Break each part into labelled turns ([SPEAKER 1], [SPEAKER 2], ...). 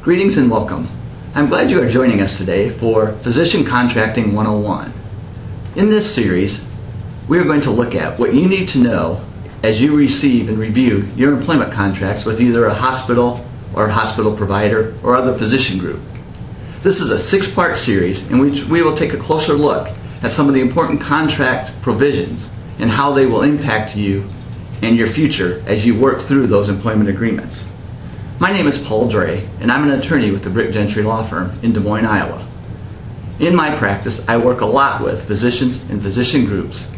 [SPEAKER 1] Greetings and welcome. I'm glad you are joining us today for Physician Contracting 101. In this series, we are going to look at what you need to know as you receive and review your employment contracts with either a hospital or a hospital provider or other physician group. This is a six-part series in which we will take a closer look at some of the important contract provisions and how they will impact you and your future as you work through those employment agreements. My name is Paul Drey, and I'm an attorney with the Brick Gentry Law Firm in Des Moines, Iowa. In my practice, I work a lot with physicians and physician groups,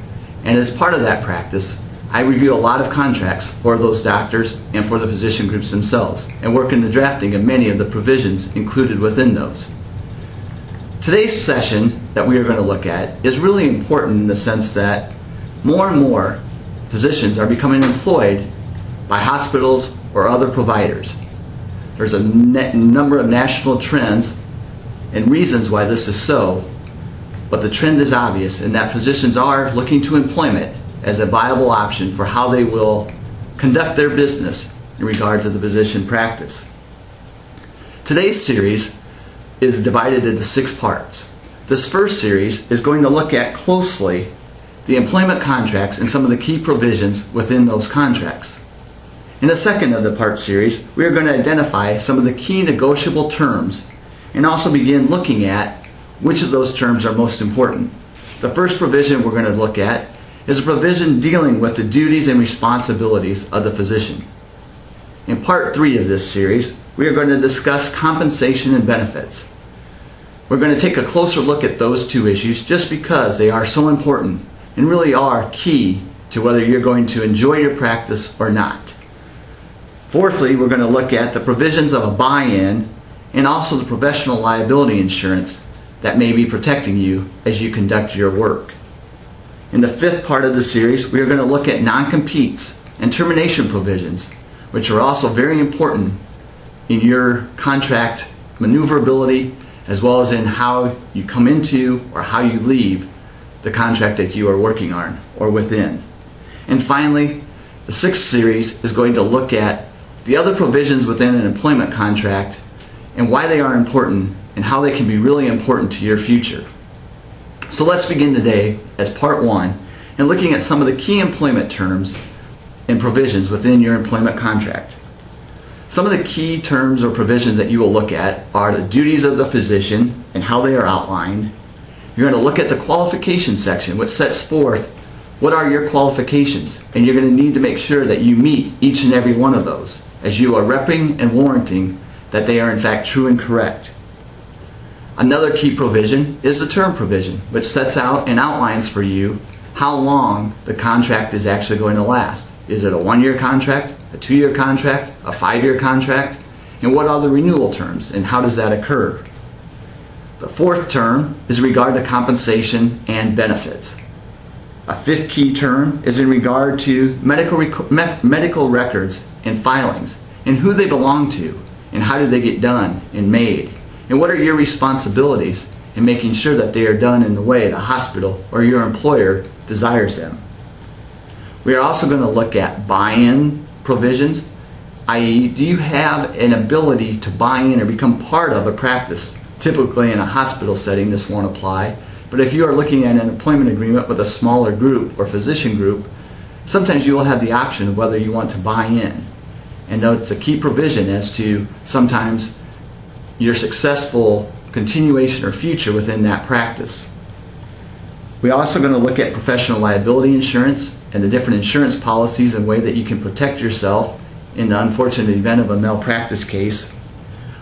[SPEAKER 1] and as part of that practice, I review a lot of contracts for those doctors and for the physician groups themselves, and work in the drafting of many of the provisions included within those. Today's session that we are going to look at is really important in the sense that more and more physicians are becoming employed by hospitals or other providers. There's a number of national trends and reasons why this is so, but the trend is obvious in that physicians are looking to employment as a viable option for how they will conduct their business in regard to the physician practice. Today's series is divided into 6 parts. This first series is going to look at closely the employment contracts and some of the key provisions within those contracts. In the second of the part series, we are going to identify some of the key negotiable terms and also begin looking at which of those terms are most important. The first provision we're going to look at is a provision dealing with the duties and responsibilities of the physician. In part 3 of this series, we are going to discuss compensation and benefits. We're going to take a closer look at those 2 issues just because they are so important and really are key to whether you're going to enjoy your practice or not. Fourthly, we're going to look at the provisions of a buy-in and also the professional liability insurance that may be protecting you as you conduct your work. In the 5th part of the series, we are going to look at non-competes and termination provisions, which are also very important in your contract maneuverability as well as in how you come into or how you leave the contract that you are working on or within. And finally, the 6th series is going to look at the other provisions within an employment contract and why they are important and how they can be really important to your future. So let's begin today as part 1 and looking at some of the key employment terms and provisions within your employment contract. Some of the key terms or provisions that you will look at are the duties of the physician and how they are outlined. You're going to look at the qualification section, which sets forth what are your qualifications, and you're going to need to make sure that you meet each and every one of those as you are repping and warranting that they are in fact true and correct. Another key provision is the term provision, which sets out and outlines for you how long the contract is actually going to last. Is it a 1-year contract, a 2-year contract, a 5-year contract, and what are the renewal terms and how does that occur? The 4th term is in regard to compensation and benefits. A 5th key term is in regard to medical records and filings and who they belong to and how do they get done and made and what are your responsibilities in making sure that they are done in the way the hospital or your employer desires them. We are also going to look at buy-in provisions, i.e. do you have an ability to buy in or become part of a practice? Typically in a hospital setting this won't apply, but if you are looking at an employment agreement with a smaller group or physician group, sometimes you will have the option of whether you want to buy in. And that's a key provision as to sometimes your successful continuation or future within that practice. We're also going to look at professional liability insurance and the different insurance policies and way that you can protect yourself in the unfortunate event of a malpractice case.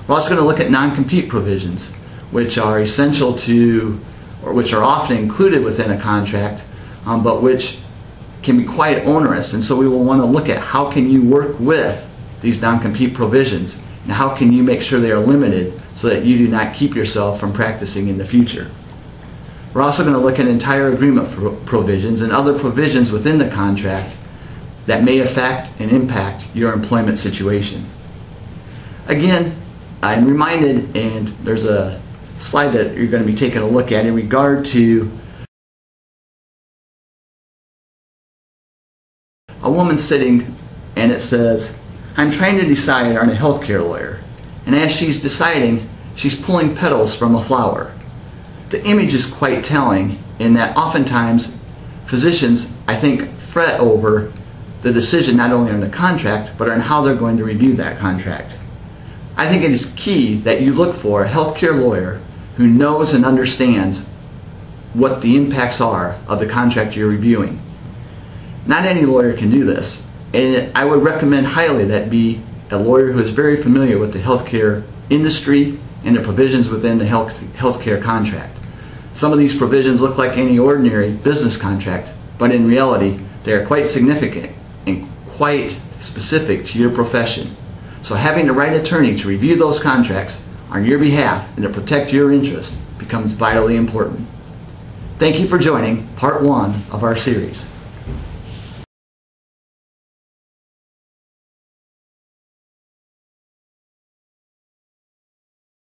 [SPEAKER 1] We're also going to look at non-compete provisions, which are essential to, or which are often included within a contract, but which can be quite onerous. And so we will want to look at how can you work with these non-compete provisions and how can you make sure they are limited so that you do not keep yourself from practicing in the future. We're also going to look at entire agreement provisions and other provisions within the contract that may affect and impact your employment situation. Again, I'm reminded, and there's a slide that you're going to be taking a look at in regard to a woman sitting and it says, I'm trying to decide on a healthcare lawyer and as she's deciding, she's pulling petals from a flower. The image is quite telling in that oftentimes physicians, I think, fret over the decision not only on the contract, but on how they're going to review that contract. I think it is key that you look for a healthcare lawyer who knows and understands what the impacts are of the contract you're reviewing. Not any lawyer can do this, and I would recommend highly that be a lawyer who is very familiar with the healthcare industry and the provisions within the healthcare contract. Some of these provisions look like any ordinary business contract, but in reality, they are quite significant and quite specific to your profession. So having the right attorney to review those contracts on your behalf and to protect your interests becomes vitally important. Thank you for joining part 1 of our series.